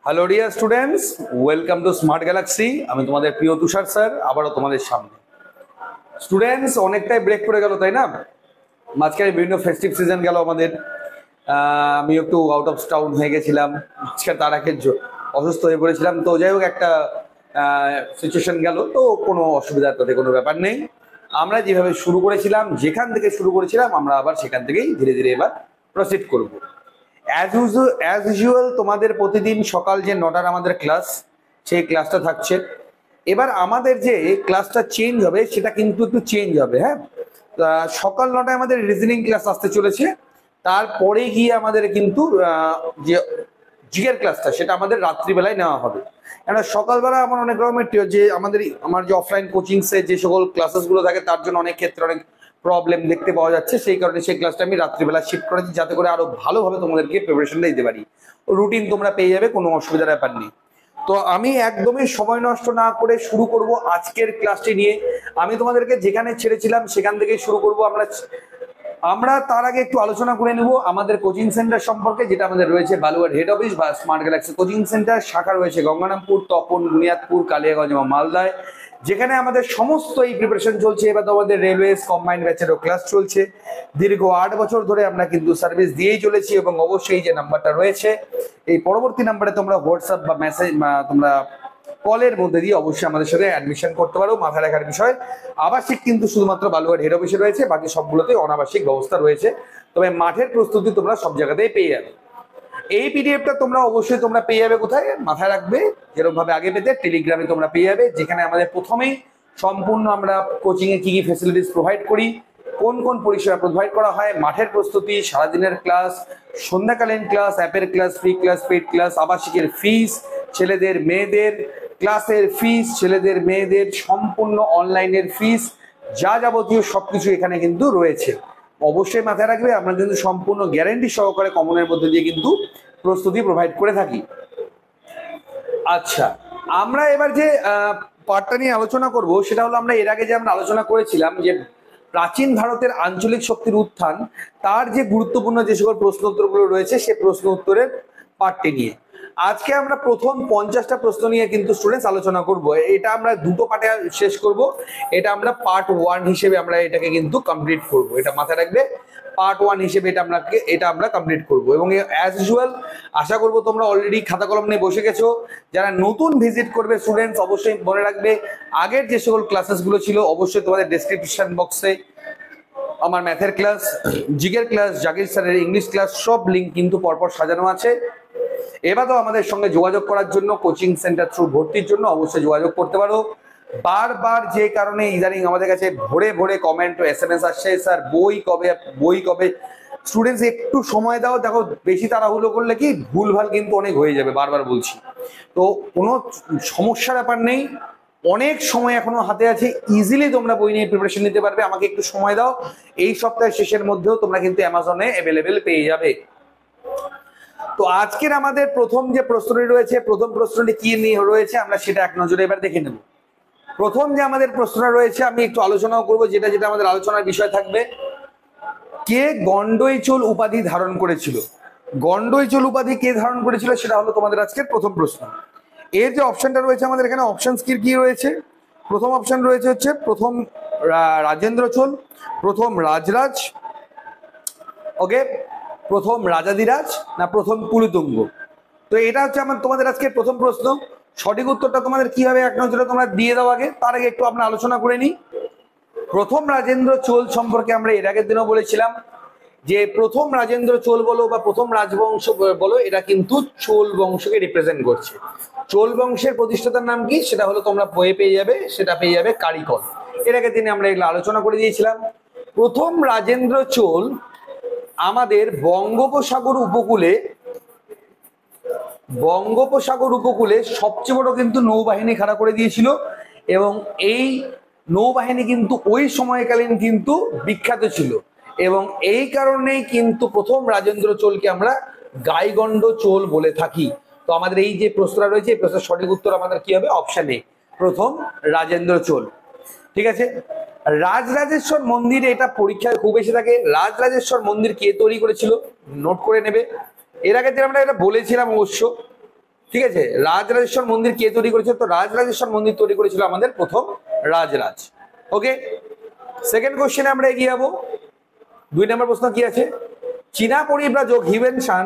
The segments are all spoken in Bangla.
Hello dear students, welcome to smart Galaxy. আমি তোমাদের প্রিয় তুষার স্যার আবারও তোমাদের সামনে। স্টুডেন্টস, অনেকটাই ব্রেক পড়ে গেল তাই না? মাঝখানে বিভিন্ন ফেস্টিভ সিজন গেল আমাদের। আমি একটু আউট অফ টাউন হয়ে গেছিলাম, মাঝখানে তার আগে অসুস্থ হয়ে পড়েছিলাম। তো যাই হোক, একটা সিচুয়েশন গেল, তো কোনো অসুবিধা তাতে কোনো ব্যাপার নেই। আমরা যেভাবে শুরু করেছিলাম, যেখান থেকে শুরু করেছিলাম, আমরা আবার সেখান থেকেই ধীরে ধীরে এবার প্রসিড করবো। অ্যাজ ইউজুয়াল তোমাদের প্রতিদিন সকাল যে 9টার আমাদের ক্লাস, সেই ক্লাসটা থাকছে। এবার আমাদের যে ক্লাসটা চেঞ্জ হবে সেটা কিন্তু একটু চেঞ্জ হবে। হ্যাঁ, সকাল 9টায় আমাদের রিজনিং ক্লাস আসতে চলেছে। তারপরে গিয়ে আমাদের কিন্তু যে জিকের ক্লাসটা সেটা আমাদের রাত্রিবেলায় নেওয়া হবে। কেন সকালবেলা আমার অনেক রকমের যে আমার যে অফলাইন কোচিংসে যে সকল ক্লাসেসগুলো থাকে তার জন্য অনেক ক্ষেত্রে অনেক প্রবলেম দেখতে পাওয়া যাচ্ছে। সেই কারণে সেই ক্লাসটা আমি রাত্রিবেলা শিফট করেছি, যাতে করে আরো ভালোভাবে তোমাদেরকে প্রিপারেশনটা দিতে পারি। রুটিন তোমরা পেয়ে যাবে, কোনো অসুবিধার ব্যাপার নেই। তো আমি একদমই সময় নষ্ট না করে শুরু করব আজকের ক্লাসটি নিয়ে। আমি তোমাদেরকে যেখানে ছেড়েছিলাম সেখান থেকে শুরু করব। আমরা তার আগে একটু আলোচনা করে নেব আমাদের কোচিং সেন্টার সম্পর্কে, যেটা আমাদের রয়েছে বালুয়ার হেড অফিস বা স্মার্ট গ্যালাক্সি কোচিং সেন্টার। শাখা রয়েছে গঙ্গারামপুর, তপন, বুনিয়াদপুর, কালিয়াগঞ্জ এবং মালদায়, যেখানে আমাদের সমস্ত এই প্রিপারেশন চলছে। এবার তো আমাদের রেলওয়েজ কম্বাইন্ড ব্যাচেরও ক্লাস চলছে। দীর্ঘ 8 বছর ধরে আমরা কিন্তু সার্ভিস দিয়েই চলেছি, এবং অবশ্যই যে নাম্বারটা রয়েছে এই পরবর্তী নাম্বারে তোমরা হোয়াটসঅ্যাপ বা মেসেজ তোমরা কলের মধ্যে দিয়ে অবশ্যই আমাদের সাথে অ্যাডমিশন করতে পারো। মাথায় রাখার বিষয়, আবাসিক কিন্তু শুধুমাত্র বালুঘাট হেড অফিসে রয়েছে, বাকি সবগুলোতেই অনাবাসিক ব্যবস্থা রয়েছে। তবে মাঠের প্রস্তুতি তোমরা সব জায়গাতেই পেয়ে যাবে। এই পিডিএফটা তোমরা অবশ্যই তোমরা পেয়ে যাবে কোথায়, মাথায় রাখবে, যেরকম ভাবে আগে পেতে টেলিগ্রামে তোমরা পেয়ে যাবে, যেখানে আমাদের প্রথমেই সম্পূর্ণ আমরা কোচিং এ কি কি ফ্যাসিলিটিস প্রোভাইড করি, কোন কোন পরিষেবা প্রোভাইড করা হয়, মাঠের প্রস্তুতি, সারাদিনের ক্লাস, সন্ধ্যাকালীন ক্লাস, অ্যাপের class, free class, paid class, আবাসিকের ফিস, ছেলেদের মেয়েদের ক্লাসের ফিস, ছেলেদের মেয়েদের সম্পূর্ণ অনলাইনের ফিস, যা যাবতীয় সবকিছু এখানে কিন্তু রয়েছে। অবশ্যই মাথায় রাখবে, আমরা কিন্তু সম্পূর্ণ গ্যারান্টি সহকারে কমনের মধ্যে দিয়ে কিন্তু প্রস্তুতি প্রোভাইড করে থাকি। আচ্ছা, আমরা এবার যে পার্টটা নিয়ে আলোচনা করব সেটা হলো, আমরা এর আগে যে আমরা আলোচনা করেছিলাম যে প্রাচীন ভারতের আঞ্চলিক শক্তির উত্থান, তার যে গুরুত্বপূর্ণ যে সকল প্রশ্ন উত্তরগুলো রয়েছে সে প্রশ্ন উত্তরের পার্টটি নিয়ে আজকে আমরা প্রথম 50টা প্রশ্ন নিয়ে কিন্তু স্টুডেন্টস আলোচনা করব। এটা আমরা দুটো পার্টে শেষ করব। এটা আমরা পার্ট 1 হিসেবে আমরা এটাকে কিন্তু কমপ্লিট করব। এটা মাথায় রাখবে, পার্ট 1 হিসেবে এটা আমরা কমপ্লিট করব। এবং অ্যাজ ইউজুয়াল আশা করব তোমরা অলরেডি খাতা কলম নিয়ে বসে গেছো। যারা নতুন ভিজিট করবে স্টুডেন্টস, অবশ্যই মনে রাখবে আগের যে সকল ক্লাসেসগুলো ছিল অবশ্যই তোমাদের ডেসক্রিপশন বক্সে আমার ম্যাথের ক্লাস, জিকের ক্লাস, জাকির স্যারের ইংলিশ ক্লাস সব লিঙ্ক কিন্তু পরপর সাজানো আছে। এবারও আমাদের সঙ্গে যোগাযোগ করার জন্য, কোচিং সেন্টার থ্রু ভর্তির জন্য অবশ্যই যোগাযোগ করতে পারো। বারবার যে কারণে ইদানিং আমাদের কাছে ভরে ভরে কমেন্ট ও SMS আসছে, স্যার বই কবে। স্টুডেন্টস একটু সময় দাও, দেখো বেশি তাড়াহুড়ো করলে কি ভুলভাল কিন্তু অনেক হয়ে যাবে, বারবার বলছি। তো কোনো সমস্যার ব্যাপার নেই, অনেক সময় এখনো হাতে আছে, ইজিলি তোমরা বই নিয়ে প্রিপারেশন নিতে পারবে। আমাকে একটু সময় দাও, এই সপ্তাহের শেষের মধ্যেও তোমরা কিন্তু অ্যামাজনে অ্যাভেলেবেল পেয়ে যাবে। তো আজকের আমাদের প্রথম যে প্রশ্নটি রয়েছে, প্রথম প্রশ্নটি কি নিয়ে রয়েছে আমরা সেটা এক নজরে এবার দেখে নেব। প্রথম যে আমাদের প্রশ্নটা রয়েছে আমি একটু আলোচনাও করবো, যেটা আমাদের আলোচনার বিষয় থাকবে, কে গন্ডইচোল উপাধি ধারণ করেছিল। গন্ডইচোল উপাধি কে ধারণ করেছিল সেটা হলো তোমাদের আজকের প্রথম প্রশ্ন। এর যে অপশনটা রয়েছে আমাদের এখানে, অপশন কি রয়েছে? প্রথম অপশন রয়েছে হচ্ছে প্রথম রাজেন্দ্র চোল, প্রথম রাজরাজ, ওকে, প্রথম রাজাধিরাজ, না প্রথম কুলোতুঙ্গ। তো এটা হচ্ছে তোমাদের আজকে প্রথম প্রশ্ন। সঠিক উত্তরটা তোমাদের কি হবে এক নজরে তোমরা দিয়ে দাও। তার আগে একটু আমরা আলোচনা করে নিই। প্রথম রাজেন্দ্র চোল সম্পর্কে আমরা এর আগের দিনও বলেছিলাম যে প্রথম রাজেন্দ্র চোল বলো বা প্রথম রাজবংশ বলো, এটা কিন্তু চোল বংশকে রিপ্রেজেন্ট করছে। চোল বংশের প্রতিষ্ঠাতার নাম কি সেটা হলো তোমরা বইয়ে পেয়ে যাবে, সেটা পেয়ে যাবে কারিকল। এর আগের দিনে আমরা এগুলো আলোচনা করে দিয়েছিলাম। প্রথম রাজেন্দ্র চোল আমাদের বঙ্গোপসাগর উপকূলে সবচেয়ে বড় কিন্তু নৌবাহিনী খাড়া করে দিয়েছিল, এবং এই নৌবাহিনী কিন্তু ওই সময়কালীন কিন্তু বিখ্যাত ছিল, এবং এই কারণেই কিন্তু প্রথম রাজেন্দ্র চোলকে আমরা গাইগন্ড চোল বলে থাকি। তো আমাদের এই যে প্রশ্নটা রয়েছে, এই প্রশ্নের সঠিক উত্তর আমাদের কি হবে? অপশন এ, প্রথম রাজেন্দ্র চোল। ঠিক আছে। রাজরাজেশ্বর মন্দির, এটা পরীক্ষায় খুব এসে থাকে। রাজরাজেশ্বর মন্দির কে তৈরি করেছিল? নোট করে নেবে। এর আগে যে আমরা এটা বলেছিলাম অবশ্য, ঠিক আছে, রাজরাজেশ্বর মন্দির কে তৈরি করেছিল? তো রাজরাজেশ্বর মন্দির তৈরি করেছিল আমাদের প্রথম রাজরাজ। ওকে, সেকেন্ড কোশ্চেনে আমরা এগিয়ে যাবো। 2 নম্বর প্রশ্ন কি আছে? চীনা পরিব্রাজক হিউয়েন সাং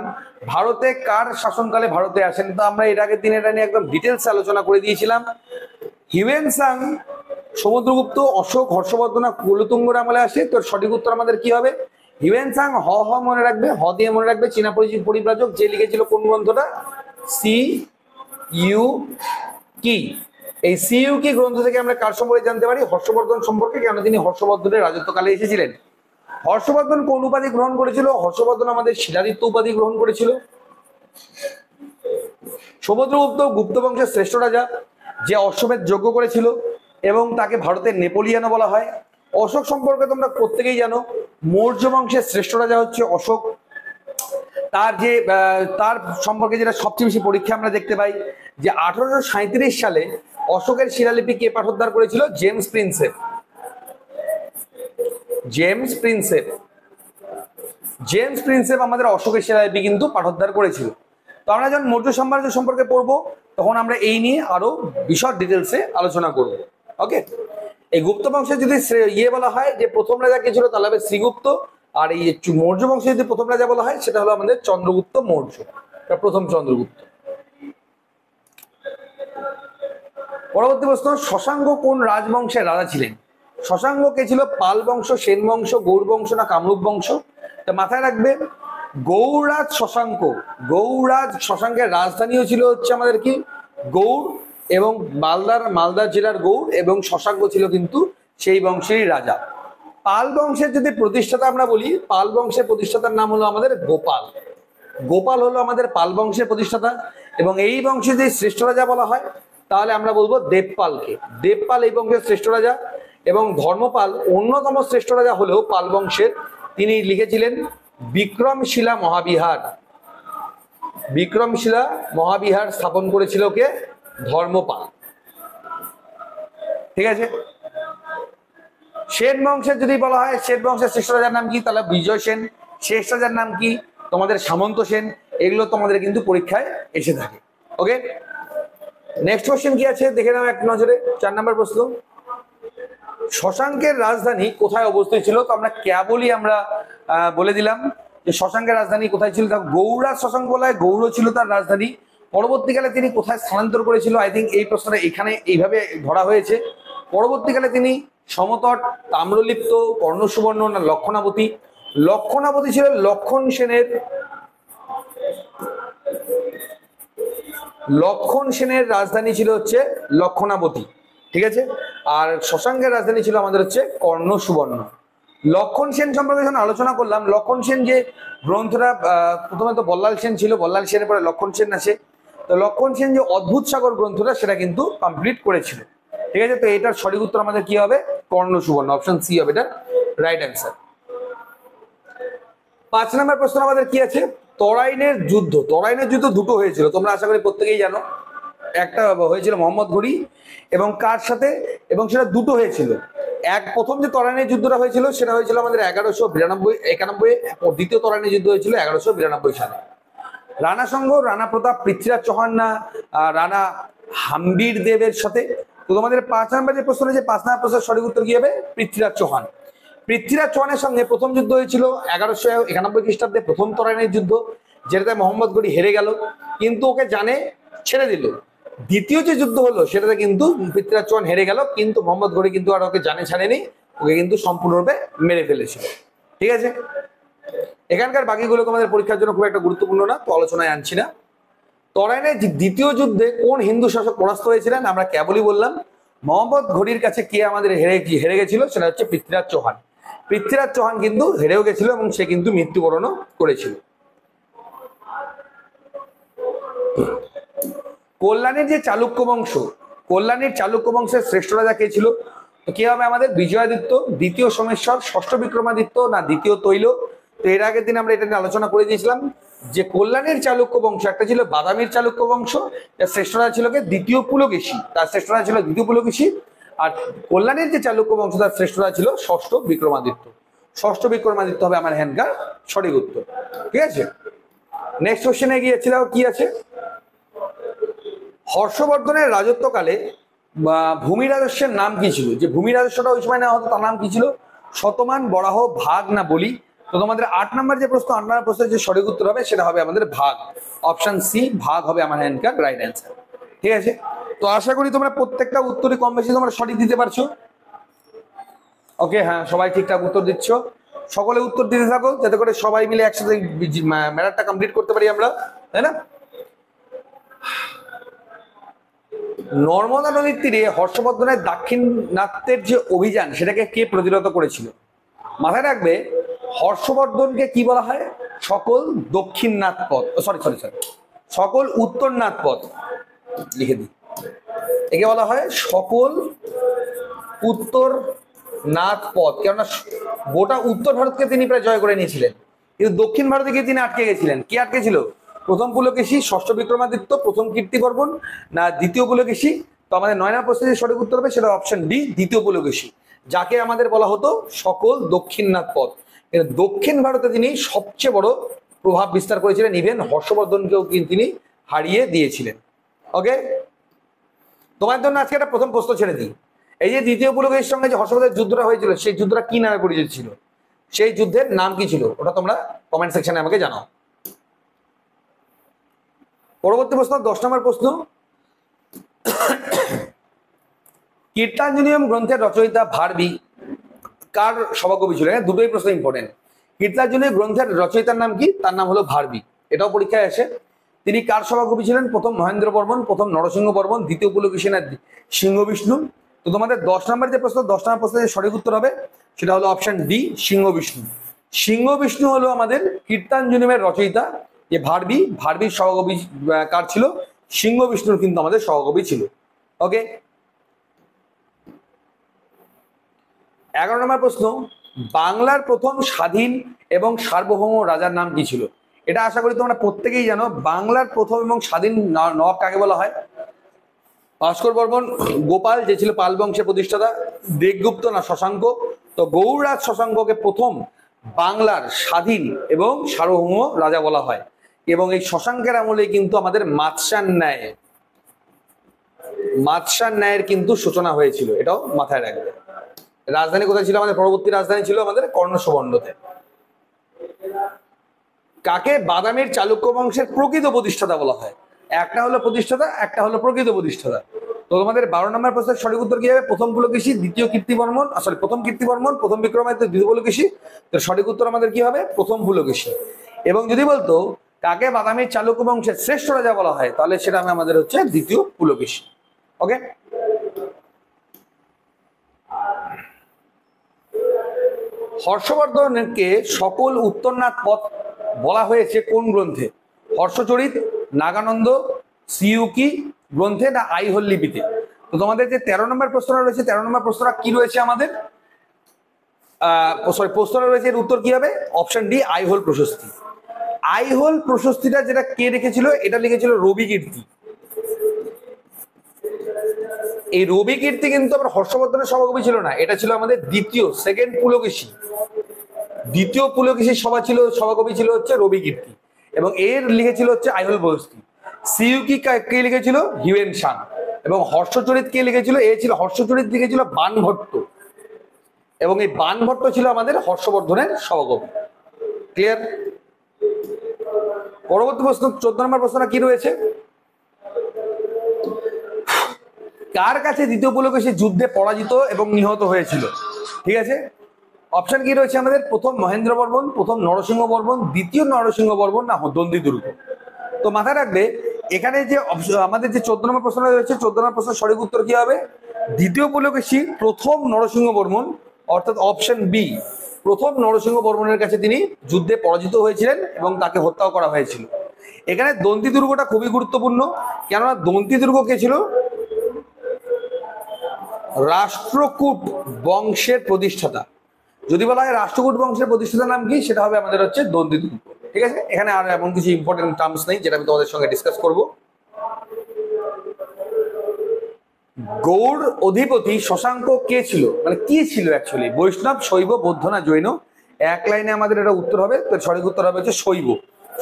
ভারতে কার শাসনকালে ভারতে আসেন? তো আমরা এর আগের দিন এটা নিয়ে একদম ডিটেলস আলোচনা করে দিয়েছিলাম। হিউয়েন সাং সমুদ্রগুপ্ত, অশোক, হর্ষবর্ধন, কুলোতুঙ্গের আমলে আসে। তো সঠিক উত্তর আমাদের কি হবে? Hiuen Tsang. হ হ মনে রাখবে, হ দিয়ে মনে রাখবে। চীনা পরিব্রাজক যে লিখেছিল কোন গ্রন্থটা? সি ইউ কি। এই সি ইউ কি গ্রন্থ থেকে আমরা কার সম্পর্কে জানতে পারি? হর্ষবর্ধন সম্পর্কে, কেন তিনি হর্ষবর্ধনের রাজত্বকালে এসেছিলেন। হর্ষবর্ধন কোন উপাধি গ্রহণ করেছিল? হর্ষবর্ধন আমাদের শিলাদিত্য উপাধি গ্রহণ করেছিল। সমুদ্রগুপ্ত গুপ্ত বংশের শ্রেষ্ঠ রাজা, যে অশ্বমেধ যজ্ঞ করেছিল এবং তাকে ভারতের নেপোলিয়ানও বলা হয়। অশোক সম্পর্কে তোমরা প্রত্যেকেই জানো, মৌর্য বংশের শ্রেষ্ঠ রাজা হচ্ছে অশোক। তার সম্পর্কে যেটা সবচেয়ে বেশি পরীক্ষা আমরা দেখতে পাই, যে 1837 সালে অশোকের শিলালিপি কে পাঠোদ্ধার করেছিল? James Prinsep. James Prinsep. James Prinsep আমাদের অশোকের শিলালিপি কিন্তু পাঠোদ্ধার করেছিল। তো আমরা যখন মৌর্য সাম্রাজ্য সম্পর্কে পড়বো তখন আমরা এই নিয়ে আরো বিশদ ডিটেলসে আলোচনা করব। ওকে, এই গুপ্ত বংশের যদি বলা হয় যে প্রথম রাজা কে ছিল, তাহলে হবে শ্রীগুপ্ত। আর এই মৌর্য বংশে যদি প্রথম রাজা বলা হয় সেটা হলো আমাদের চন্দ্রগুপ্ত মৌর্য, প্রথম চন্দ্রগুপ্ত। পরবর্তী প্রশ্ন, শশাঙ্ক কোন রাজবংশের রাজা ছিলেন? শশাঙ্ক কে ছিল? পাল বংশ, সেন বংশ, গৌড় বংশ না কামরূপ বংশ? তা মাথায় রাখবে, গৌড়রাজ শশাঙ্ক। গৌড়রাজ শশাঙ্কের রাজধানীও ছিল হচ্ছে আমাদের কি? গৌড়, এবং মালদার জেলার গৌড়, এবং শশাঙ্ক ছিল কিন্তু সেই বংশেরই রাজা। পাল বংশের যদি প্রতিষ্ঠাতা আমরা বলি, পাল বংশের প্রতিষ্ঠাতার নাম হলো আমাদের গোপাল। গোপাল হলো আমাদের পাল বংশের প্রতিষ্ঠাতা। এবং এই বংশে যে শ্রেষ্ঠ রাজা বলা হয় তাহলে আমরা বলবো দেবপালকে। দেবপাল এই বংশের শ্রেষ্ঠ রাজা। এবং ধর্মপাল অন্যতম শ্রেষ্ঠ রাজা হলেও পাল বংশের, তিনি লিখেছিলেন বিক্রমশিলা মহাবিহার। বিক্রমশিলা মহাবিহার স্থাপন করেছিল কে? ধর্মপাল। ঠিক আছে, সেন বংশের যদি বলা হয়, সেন বংশের শ্রেষ্ঠ রাজার নাম কি? তাহলে বিজয় সেন। শেষ রাজার নাম কি? তোমাদের সামন্ত সেন। এগুলো তোমাদের কিন্তু পরীক্ষায় এসে থাকে। ওকে, নেক্সট কোশ্চেন কি আছে দেখে নাও এক নজরে। 4 নম্বর প্রশ্ন, শশাঙ্কের রাজধানী কোথায় অবস্থিত ছিল? তো আমরা কেবলই আমরা বলে দিলাম যে শশাঙ্কের রাজধানী কোথায় ছিল। গৌড়রাজ শশাঙ্ক বলা হয়, গৌড় ছিল তার রাজধানী। পরবর্তীকালে তিনি কোথায় স্থানান্তর করেছিল? আই থিঙ্ক এই প্রশ্নটা এখানে এইভাবে ধরা হয়েছে। পরবর্তীকালে তিনি সমতট, তাম্রলিপ্ত, কর্ণসুবর্ণ না লক্ষণাবতী? লক্ষণাবতী ছিল লক্ষণ সেনের। লক্ষণ সেনের রাজধানী ছিল হচ্ছে লক্ষণাবতী। ঠিক আছে, আর শশাঙ্কের রাজধানী ছিল আমাদের হচ্ছে কর্ণসুবর্ণ। লক্ষণ সেন সম্পর্কে যখন আলোচনা করলাম, লক্ষণ সেন যে গ্রন্থটা, প্রথমে তো বল্লাল সেন ছিল, বল্লাল সেনের পরে লক্ষণ সেন আছে। তো লক্ষণ সেন যে অদ্ভুত সাগর গ্রন্থটা সেটা কিন্তু কমপ্লিট করেছিল। ঠিক আছে, তো এটার সঠিক উত্তর আমাদের কি হবে? কর্ণসুবর্ণ, অপশন সি হবে এটা রাইট অ্যান্সার। 5 নম্বর প্রশ্ন আমাদের কি আছে? তরাইনের যুদ্ধ। তরাইনের যুদ্ধ দুটো হয়েছিল, তোমরা আশা করি প্রত্যেকেই জানো। একটা হয়েছিল মোহাম্মদ ঘুরি এবং কার সাথে, এবং সেটা দুটো হয়েছিল। প্রথম যে তরাইনের যুদ্ধটা হয়েছিল সেটা হয়েছিল আমাদের 1191। দ্বিতীয় তরাইনের যুদ্ধ হয়েছিল 1192 সালে। রানা সঙ্গ, রানা প্রতাপ, পৃথ্বীরাজ চৌহান না রানা হাম্বির দেবের সাথে? তো তোমাদের 5 নম্বর যে প্রশ্ন হয়েছে, 5 নম্বর প্রশ্নের সঠিক উত্তর কি হবে? পৃথ্বীরাজ চৌহান। পৃথ্বীরাজ চৌহানের সঙ্গে প্রথম যুদ্ধ হয়েছিল 1191 খ্রিস্টাব্দে, প্রথম তরাইনের যুদ্ধ, যেটাতে মোহাম্মদ ঘুরি হেরে গেল, কিন্তু ওকে জানে ছেড়ে দিল। দ্বিতীয় যে যুদ্ধ হলো সেটাতে কিন্তু পৃথ্বীরাজ চৌহান হেরে গেল, কিন্তু মোহাম্মদ ঘুরি কিন্তু আর ওকে জানে ছাড়েনি, ওকে কিন্তু সম্পূর্ণরূপে মেরে ফেলেছিল। ঠিক আছে, এখানকার বাকিগুলো তোমাদের পরীক্ষার জন্য খুব একটা গুরুত্বপূর্ণ না, তো আলোচনায় আনছি না। তরাইনের দ্বিতীয় যুদ্ধে কোন হিন্দু শাসক পরাস্ত হয়েছিলেন? আমরা কেবলই বললাম মোহাম্মদ ঘুরির কাছে কে আমাদের হেরে গেছিল, সেটা হচ্ছে পৃথ্বীরাজ চৌহান। পৃথ্বীরাজ চৌহান কিন্তু হেরেও গেছিল এবং সে কিন্তু মৃত্যুবরণও করেছিল। কল্যাণীর যে চালুক্য বংশ, কল্যাণীর চালুক্য বংশের শ্রেষ্ঠ রাজা কে ছিল? তো কি হবে আমাদের? বিজয়াদিত্য, দ্বিতীয় সোমেশ্বর, ষষ্ঠ বিক্রমাদিত্য না দ্বিতীয় তৈল? তো এর আগের দিন আমরা এটা নিয়ে আলোচনা করে দিয়েছিলাম যে কল্যাণীর চালুক্য বংশ একটা ছিল বাদামীর চালুক্য বংশ, তার শ্রেষ্ঠ রাজা ছিল কে? দ্বিতীয় পুলকেশী, তার শ্রেষ্ঠ রাজা ছিল দ্বিতীয় পুলকেশী। আর কল্যাণীর যে চালুক্য বংশ তার শ্রেষ্ঠ রাজা ছিল ষষ্ঠ বিক্রমাদিত্য। ষষ্ঠ বিক্রমাদিত্য হবে আমার হ্যান্ডকার সঠিক উত্তর। ঠিক আছে, নেক্সট কোশ্চেনে গিয়েছিল কি আছে? হর্ষবর্ধনের রাজত্বকালে ভূমি রাজস্বের নাম কি ছিল? যে ভূমি রাজস্বটা ওই সময় নেওয়া হতো তার নাম কি ছিল? শতমান, বরাহ, ভাগ না বলি? তো তোমাদের 8 নম্বর যে প্রশ্ন, 8 নম্বর প্রশ্নের যে সঠিক উত্তর হবে সেটা হবে আমাদের ভাগ। অপশন সি ভাগ হবে আমার এখানকার রাইট অ্যান্সার। ঠিক আছে, তো আশা করি তোমরা প্রত্যেকটা উত্তরই কম বেশি তোমরা সঠিক দিতে পারছো। ওকে, হ্যাঁ সবাই ঠিকঠাক উত্তর দিচ্ছ। সকলে উত্তর দিতে থাকো যাতে করে সবাই মিলে একসাথে ম্যাটারটা কমপ্লিট করতে পারি আমরা, তাই না? নর্মদা নদীর তীরে হর্ষবর্ধনের দাক্ষিণাত্যের যে অভিযান সেটাকে কে প্রতিরোধ করেছিল? মাথায় রাখবে, হর্ষবর্ধনকে কি বলা হয়? সকল দক্ষিণনাথ পথ, সরি সরি সরি সকল উত্তরনাথ পথ লিখে দিই। একে বলা হয় সকল উত্তরনাথ পথ, কেননা গোটা উত্তর ভারতকে তিনি প্রায় জয় করে নিয়েছিলেন, কিন্তু দক্ষিণ ভারতে গিয়ে তিনি আটকে গেছিলেন। কি আটকে ছিল? প্রথম পুলকেশী, ষষ্ঠ বিক্রমাদিত্য, প্রথম কীর্তিবর্মন না দ্বিতীয় পুলকেশী? তো আমাদের 9 নম্বর প্রশ্নের যে সঠিক উত্তর হবে সেটা অপশন ডি, দ্বিতীয় পুলকেশী, যাকে আমাদের বলা হতো সকল দক্ষিণনাথ পথ। দক্ষিণ ভারতে তিনি সবচেয়ে বড় প্রভাব বিস্তার করেছিলেন, ইভেন হর্ষবর্ধনকেও তিনি হারিয়ে দিয়েছিলেন। ওকে, তোমার জন্য আজকে একটা প্রথম প্রশ্ন ছেড়ে দিই। এই যে দ্বিতীয় পুলকেশীর সঙ্গে যে হর্ষবর্ধনের যুদ্ধটা হয়েছিল, সেই যুদ্ধটা কি নামে পরিচিত ছিল? সেই যুদ্ধের নাম কি ছিল? ওটা তোমরা কমেন্ট সেকশনে আমাকে জানাও। পরবর্তী প্রশ্ন, 10 নম্বর প্রশ্ন, কীর্তাঞ্জলিয়ম গ্রন্থের রচয়িতা ভারবি কার সভাকবি ছিল? দুটোই প্রশ্ন ইম্পর্টেন্ট। কীর্তাঞ্জলি গ্রন্থের রচয়িতার নাম কি? তার নাম হলো ভারবি, এটাও পরীক্ষায় আসে। তিনি কার সভাকবি ছিলেন? প্রথম মহেন্দ্র বর্মন, প্রথম নরসিংহ বর্মন, দ্বিতীয় পুলকেশী না সিংহ বিষ্ণু? তো তোমাদের 10 নম্বর যে প্রশ্ন, 10 নম্বর প্রশ্নের সঠিক উত্তর হবে সেটা হলো অপশন ডি, সিংহ বিষ্ণু। সিংহ বিষ্ণু হলো আমাদের কীর্তাঞ্জলিয়মের রচয়িতা। যে ভারবির সহকবি কার ছিল? সিংহ বিষ্ণুর কিন্তু আমাদের সহকবি ছিল। ওকে, 11 নম্বর প্রশ্ন, বাংলার প্রথম স্বাধীন এবং সার্বভৌম রাজার নাম কি ছিল? এটা আশা করি তোমরা প্রত্যেকেই জানো। বাংলার প্রথম এবং স্বাধীন নবাব কাকে বলা হয়? ভাস্কর বর্মন, গোপাল যে ছিল পাল বংশের প্রতিষ্ঠাতা, দেবগুপ্ত না শশাঙ্ক? তো গৌড়রাজ শশাঙ্ককে প্রথম বাংলার স্বাধীন এবং সার্বভৌম রাজা বলা হয়। এবং এই শশাঙ্কের আমলে কিন্তু আমাদের মাৎস্যান ন্যায়ের কিন্তু সূচনা হয়েছিল, এটাও মাথায় রাখবে। রাজধানী কোথায় ছিল আমাদের? পরবর্তী রাজধানী ছিল আমাদের কর্ণসুবর্ণতে। কাকে বাদামের চালুক্য বংশের প্রকৃত প্রতিষ্ঠাতা বলা হয়? একটা হলো প্রতিষ্ঠাতা, একটা হলো প্রকৃত প্রতিষ্ঠাতা। তো তোমাদের 12 নম্বর প্রশ্নের সঠিক উত্তর কি হবে? প্রথম পুলকেশী, দ্বিতীয় কীর্তিবর্মন, প্রথম কীর্তিবর্মন, প্রথম বিক্রমাদিত্য, দ্বিতীয় পুলকেশী। তো সঠিক উত্তর আমাদের কি হবে? প্রথম পুলকেশী। এবং যদি বলতো কাকে বাদামের চালুক্য বংশের শ্রেষ্ঠ রাজা বলা হয়, তাহলে সেটা আমাদের হচ্ছে দ্বিতীয় পুলকেশী। ওকে, হর্ষবর্ধনকে সকল উত্তরনাথ পথ বলা হয়েছে কোন গ্রন্থে? হর্ষচরিত, নাগানন্দ, সিউকি গ্রন্থে না আইহোল লিপিতে? তো তোমাদের যে 13 নম্বর প্রশ্নটা রয়েছে, 13 নম্বর প্রশ্নটা কি রয়েছে আমাদের? প্রশ্নটা রয়েছে, এর উত্তর কি হবে? Option D, Aihole Prashasti. আইহোল প্রশস্তিটা যেটা কে লিখেছিল? এটা লিখেছিল রবি কীর্তি। এই রবি কীর্তি কিন্তু আবার হর্ষবর্ধনের সভাকবি ছিল না, এটা ছিল আমাদের সেকেন্ড পুলকেশী। দ্বিতীয় পুলকেশীর সভাকবি ছিল হচ্ছে রবি কীর্তি, এবং এর লিখেছিল হচ্ছে আইহোল প্রশস্তি। সিউকি কে লিখেছিল? Hiuen Tsang. এবং হর্ষচরিত কে লিখেছিল? হর্ষচরিত লিখেছিল বাণভট্ট, এবং এই বাণভট্ট ছিল আমাদের হর্ষবর্ধনের সভাকবি। ক্লিয়ার? পরবর্তী প্রশ্ন, 14 নম্বর প্রশ্নটা কি রয়েছে? কার কাছে দ্বিতীয় পুলকেশী যুদ্ধে পরাজিত এবং নিহত হয়েছিল? ঠিক আছে, অপশন কি রয়েছে আমাদের? প্রথম মহেন্দ্র বর্মন, প্রথম নরসিংহ বর্মন, দ্বিতীয় নরসিংহ বর্মন না দন্দি দুর্গ? তো মাথায় রাখবে, এখানে যে আমাদের যে 14 নম্বর প্রশ্ন রয়েছে, 14 নম্বর প্রশ্নের সঠিক উত্তর কি হবে? দ্বিতীয় পুলকেশী প্রথম নরসিংহ বর্মন, অর্থাৎ অপশন বি, প্রথম নরসিংহ বর্মনের কাছে তিনি যুদ্ধে পরাজিত হয়েছিলেন এবং তাকে হত্যাও করা হয়েছিল। এখানে দন্তি দুর্গটা খুবই গুরুত্বপূর্ণ, কেননা দন্তি দুর্গ কে ছিল? রাষ্ট্রকূট বংশের প্রতিষ্ঠাতা। যদি বলা হয় রাষ্ট্রকূট বংশের প্রতিষ্ঠাতার নাম কি, সেটা হবে আমাদের হচ্ছে দন্তি দুর্গ। ঠিক আছে, এখানে আর এমন কিছু ইম্পর্টেন্ট টার্মস নেই যেটা আমি তোমাদের সঙ্গে ডিসকাস করব। গৌড় অধিপতি শশাঙ্ক কে ছিল? মানে কি ছিল অ্যাকচুয়ালি? বৈষ্ণব, শৈব, বৌদ্ধ না জৈন? এক লাইনে আমাদের এটা উত্তর হবে, তো সঠিক উত্তর হবে হচ্ছে শৈব।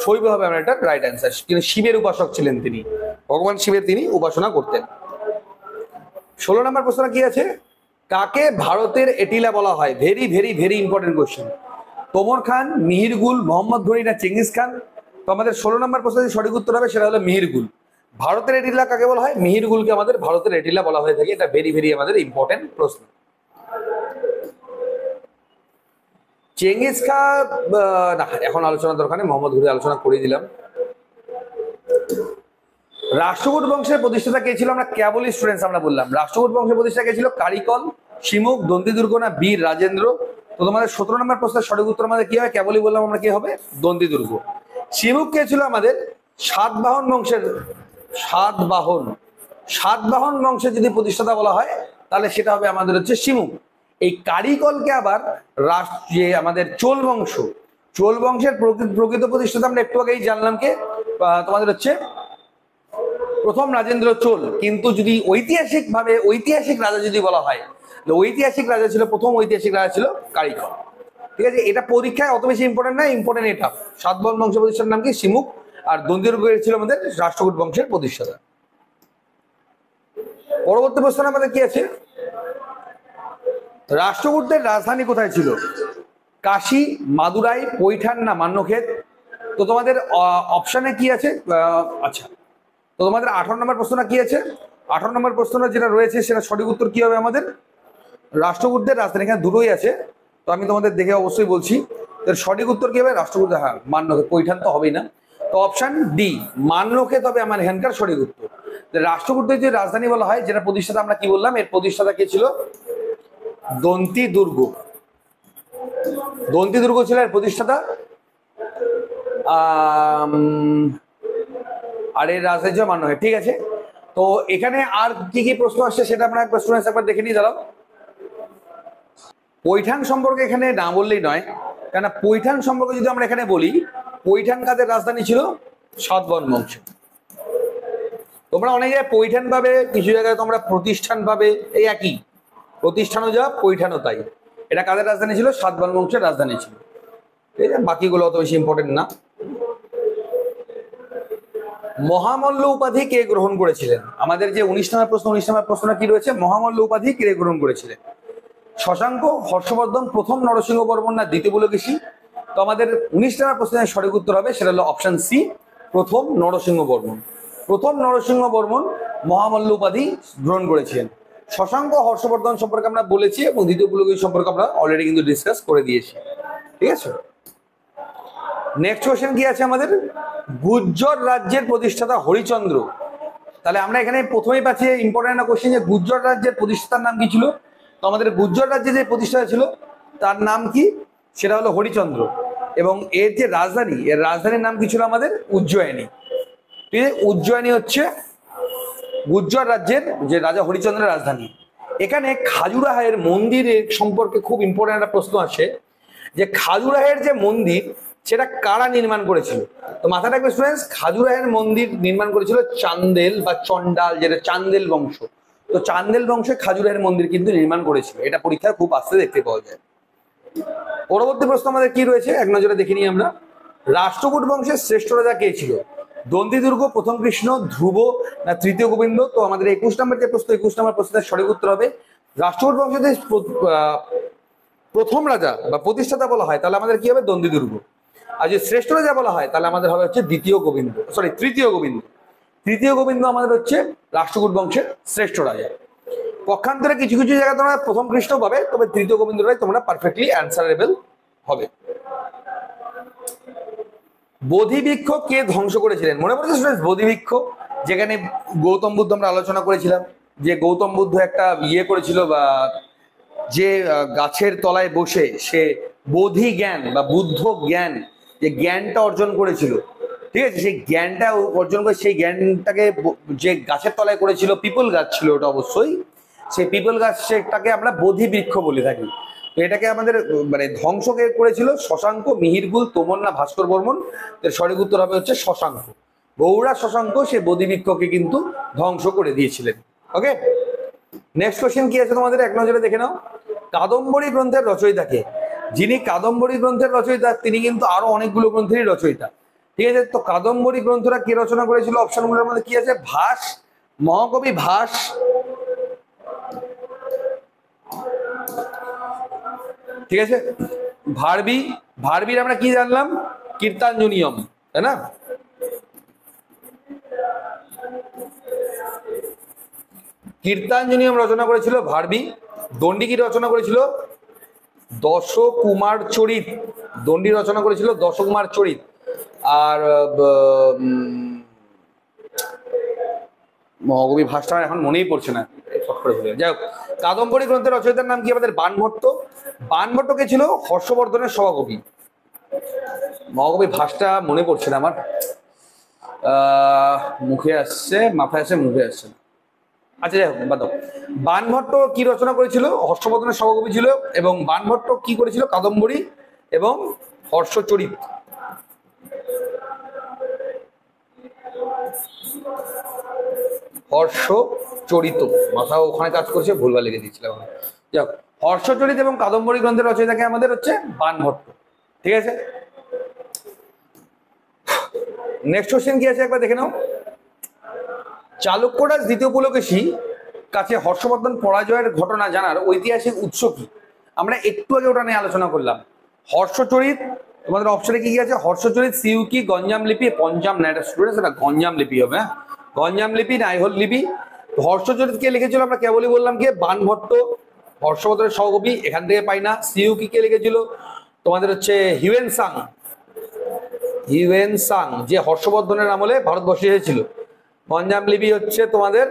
শৈব হবে আমার এটা রাইট অ্যান্সার। কিন্তু শিবের উপাসক ছিলেন তিনি। ভগবান শিবের তিনি উপাসনা করতেন। 16 নম্বর প্রশ্ন কি আছে, কাকে ভারতের এটিলা বলা হয়? Very very very important question. Tomar Khan, Mihirgul, Mohammad Ghuri না চেঙ্গিস খান? তো আমাদের 16 নম্বর প্রশ্নের সঠিক উত্তর হবে সেটা হলো মিহিরগুল। ভারতের এটিলা কাকে বলা হয়? মিহিরগুলকে আমাদের ভারতের এটিলা বলা হয়ে থাকে। এটা ভেরি ভেরি আমাদের ইম্পর্টেন্ট প্রশ্ন। চেঙ্গিস খান না, এখন আলোচনার দরকার নেই, মোহাম্মদ ঘুরি আলোচনা করে দিলাম। রাষ্ট্রকূট বংশের প্রতিষ্ঠাতা কে ছিল? আমরা কেবলই স্টুডেন্টস আমরা বললাম। রাষ্ট্রকূট বংশের প্রতিষ্ঠাতা কে ছিল? কারিকল, শিমুক, দন্তিদুর্গ না বীর রাজেন্দ্র? তো তোমাদের 17 নম্বর প্রশ্নের সঠিক উত্তর আমাদের কি হয়? কেবলই বললাম আমরা, কি হবে? দন্তিদুর্গ। শিমুক কে ছিল? আমাদের সাতবাহন বংশের, সাতবাহন বংশের যদি প্রতিষ্ঠাতা বলা হয় তাহলে সেটা হবে আমাদের হচ্ছে শিমুক। এই কারিকলকে আবার যে আমাদের চোল বংশের প্রকৃত প্রতিষ্ঠাতা আমরা একটু আগেই জানলাম কে, তোমাদের হচ্ছে প্রথম রাজেন্দ্র চোল। কিন্তু যদি ঐতিহাসিক রাজা যদি বলা হয়, ঐতিহাসিক রাজা ছিল, প্রথম ঐতিহাসিক রাজা ছিল কারিকল। ঠিক আছে, এটা পরীক্ষায় অত বেশি ইম্পর্টেন্ট না, ইম্পর্টেন্ট এটা। সাতবাহন বংশ প্রতিষ্ঠার নাম কি? শিমুক। আর দন্তিদুর্গ ছিল আমাদের রাষ্ট্রকূট বংশের প্রতিষ্ঠাতা। পরবর্তী প্রশ্ন আমাদের কি আছে, রাষ্ট্রকূটদের রাজধানী কোথায় ছিল? কাশী, মাদুরাই, পৈঠান না মান্যক্ষেত? তো তোমাদের অপশনে কি আছে? আচ্ছা, তো তোমাদের 18 নম্বর প্রশ্নটা কি আছে? 18 নম্বর প্রশ্নটা যেটা রয়েছে সেটা সঠিক উত্তর কি হবে আমাদের? রাষ্ট্রকূটদের রাজধানী। এখানে দুটোই আছে, তো আমি তোমাদের দেখে অবশ্যই বলছি। এর সঠিক উত্তর কি হবে? রাষ্ট্রকূট, হ্যাঁ মান্যক্ষেত, পৈঠান তো হবেই না। তো অপশন ডি মান্যক্ষেত হবে আমার এখানকার সঠিক উত্তর। রাষ্ট্রকূটদের যে রাজধানী বলা হয়, যেটা প্রতিষ্ঠাতা আমরা কি বললাম, এর প্রতিষ্ঠাতা কে ছিল? দন্তিদুর্গ। দন্তিদুর্গ ছিল এর প্রতিষ্ঠাতা। আর এর রাজধানী ছিল মান্যক্ষেত। ঠিক আছে, তো এখানে আর কি কি প্রশ্ন আসছে সেটা আমরা একবার দেখে নিয়ে দাঁড়াও। পৈঠান সম্পর্কে এখানে না বললেই নয়, কেন পৈঠান সম্পর্কে যদি আমরা এখানে বলি, পৈঠান কাদের রাজধানী ছিল? সাতবাহন বংশ। তোমরা অনেক জায়গায় পৈঠান পাবে, কিছু জায়গায় তোমরা প্রতিষ্ঠান পাবে, এই একই, প্রতিষ্ঠানও যা পৈঠানও তাই। এটা কাদের রাজধানী ছিল? সাতবাহন বংশের রাজধানী ছিল। ঠিক আছে, বাকিগুলো অত বেশি ইম্পর্টেন্ট না। মহামল্ল উপাধি কে গ্রহণ করেছিলেন? আমাদের যে 19 নম্বর প্রশ্নটা কি রয়েছে? মহামল্ল উপাধি কে গ্রহণ করেছিলেন? শশাঙ্ক, হর্ষবর্ধন, প্রথম নরসিংহ বর্মন না দ্বিতীয় পুলকেশী? তো আমাদের 19 নম্বর প্রশ্নের সঠিক উত্তর হবে সেটা হলো অপশন সি, প্রথম নরসিংহ বর্মন। প্রথম নরসিংহ বর্মন মহামল্ল উপাধি গ্রহণ করেছিলেন। শশাঙ্ক, হর্ষবর্ধন সম্পর্কে আমরা বলেছি এবং দ্বিতীয় পুলকেশী সম্পর্কে আমরা অলরেডি কিন্তু ডিসকাস করে দিয়েছি। ঠিক আছে, নেক্সট কোশ্চেন কি আছে আমাদের? গুর্জর রাজ্যের প্রতিষ্ঠাতা হরিচন্দ্র। তাহলে আমরা এখানে প্রথমেই পাচ্ছি ইম্পর্টেন্ট একটা কোশ্চেন, যে গুর্জর রাজ্যের প্রতিষ্ঠাতার নাম কি ছিল? তো আমাদের গুর্জর রাজ্যে যে প্রতিষ্ঠাতা ছিল তার নাম কি? সেটা হলো হরিচন্দ্র। এবং এর যে রাজধানী, এর রাজধানীর নাম কি ছিল আমাদের? উজ্জয়িনী। ঠিক আছে, উজ্জয়িনী হচ্ছে গুর্জর রাজ্যের যে রাজা হরিচন্দ্রের রাজধানী। এখানে খাজুরাহের মন্দিরের সম্পর্কে খুব ইম্পর্টেন্ট একটা প্রশ্ন আসে, যে খাজুরাহের যে মন্দির সেটা কারা নির্মাণ করেছিল? তো মাথায় রাখবে স্টুডেন্টস, খাজুরাহের মন্দির নির্মাণ করেছিল চান্দেল বা চন্ডাল, যেটা চান্দেল বংশ। তো চান্দেল বংশে খাজুরাহের মন্দির কিন্তু নির্মাণ করেছিল। এটা পরীক্ষায় খুব আস্তে দেখতে পাওয়া যায়। পরবর্তী প্রশ্ন আমাদের কি রয়েছে এক নজরে দেখে নিই আমরা। রাষ্ট্রকূট বংশের শ্রেষ্ঠ রাজা কে ছিল? দন্তিদুর্গ, প্রথম কৃষ্ণ, ধ্রুব না তৃতীয় গোবিন্দ? তো আমাদের 21 নম্বর যে প্রশ্ন, 21 নম্বর প্রশ্নের সঠিক উত্তর হবে রাষ্ট্রকূট বংশের প্রথম রাজা বা প্রতিষ্ঠাতা বলা হয় তাহলে আমাদের কি হবে? দন্তিদুর্গ। আর যদি শ্রেষ্ঠ রাজা বলা হয় তাহলে আমাদের হবে হচ্ছে তৃতীয় গোবিন্দ। তৃতীয় গোবিন্দ আমাদের হচ্ছে রাষ্ট্রকূট বংশের শ্রেষ্ঠ রাজা। পক্ষান্তরে কিছু কিছু জায়গায় তোমরা প্রথম কৃষ্ণ পাবে, তবে তৃতীয় গোবিন্দটাই তোমরা পারফেক্টলি অ্যান্সারেবল হবে। বোধিবৃক্ষ কে ধ্বংস করেছিলেন? মনে পড়ছে স্টুডেন্টস, বোধিবৃক্ষ যেখানে গৌতম বুদ্ধ আমরা আলোচনা করেছিলাম, যে গৌতম বুদ্ধ একটা করেছিল, বা যে গাছের তলায় বসে সে বোধি জ্ঞান বা বুদ্ধ জ্ঞান, যে জ্ঞানটা অর্জন করেছিল। ঠিক আছে, সেই জ্ঞানটা অর্জন করে সেই জ্ঞানটাকে যে গাছের তলায় করেছিল, পিপল গাছ ছিল ওটা অবশ্যই, সেই পিপল গাছটাকে আমরা বোধি বৃক্ষ বলে থাকি। তো এটাকে আমাদের মানে ধ্বংস কে করেছিল? শশাঙ্ক, মিহিরগুল, তোমর না ভাস্কর বর্মন? এর সঠিক উত্তর হবে হচ্ছে শশাঙ্ক। গৌড়া শশাঙ্ক সে বোধি বৃক্ষকে কিন্তু ধ্বংস করে দিয়েছিলেন। ওকে, নেক্সট কোশ্চেন কি আছে তোমাদের এক নজরে দেখে নাও। কাদম্বরী গ্রন্থের রচয়িতাকে? যিনি কাদম্বরী গ্রন্থের রচয়িতা তিনি কিন্তু আরো অনেকগুলো গ্রন্থেরই রচয়িতা। ঠিক আছে, তো কাদম্বরী গ্রন্থটা কে রচনা করেছিল? অপশনগুলোর মধ্যে কি আছে? ভাস, মহাকবি ভাস, ঠিক আছে, ভারবি। ভারবির আমরা কি জানলাম? কীর্তাঞ্জনিয়ম, তাই না? কীর্তাঞ্জনিয়ম রচনা করেছিল ভারবি। দণ্ডী কি রচনা করেছিল? দশকুমার চরিত। দণ্ডী রচনা করেছিল দশকুমার চরিত। আর মহাকবি ভাষটা এখন মনেই পড়ছে না, যাই হোক। কাদম্বরী গ্রন্থের রচয়িতার নাম কি আমাদের? বাণভট্ট। বাণভট্ট কে ছিল? হর্ষবর্ধনের সভাকবি। মহাকবি ভাষটা মনে পড়ছে না আমার, মুখে আসছে, মাথায় আসছে, মুখে আসছে। আচ্ছা যাই হোক, বাদ দাও। বাণভট্ট কি রচনা করেছিল? হর্ষবর্ধনের সভাকবি ছিল। এবং বাণভট্ট কি করেছিল? কাদম্বরী এবং হর্ষচরিত। হর্ষচরিত, মাথা ওখানে কাজ করছে, ভুলভাল লিখে দিয়েছিলাম। যাক, হর্ষচরিত এবং কাদম্বরী গ্রন্থের রচয়িতাকে আমাদের হচ্ছে বাণভট্ট। ঠিক আছে, নেক্সট কোশ্চেন কি আছে একবার দেখে নাও। চালুক্যরাজ দ্বিতীয় পুলকেশী কাছে হর্ষবর্ধন পরাজয়ের ঘটনা জানার ঐতিহাসিক উৎস কি? আমরা একটু আগে ওটা নিয়ে আলোচনা করলাম। হর্ষচরিত, তোমাদের অপশনে কি আছে? হর্ষচরিত, সিউকি, গঞ্জাম লিপি, পঞ্জাম না, এটা স্টুডেন্টস, এটা গঞ্জাম লিপি হবে। হ্যাঁ, গঞ্জাম লিপি না আইহোল লিপি। হর্ষচরিত কে লিখেছিল? আমরা কেবলই বললাম কি বাণভট্ট, হর্ষবর্ধনের সহকবি, এখান থেকে পাই না। সিউকি কে লিখেছিল? তোমাদের হচ্ছে হিউয়েন সাং। হিউয়েন সাং, যে হর্ষবর্ধনের আমলে ভারতবর্ষে এসেছিল। গঞ্জাম লিপি হচ্ছে তোমাদের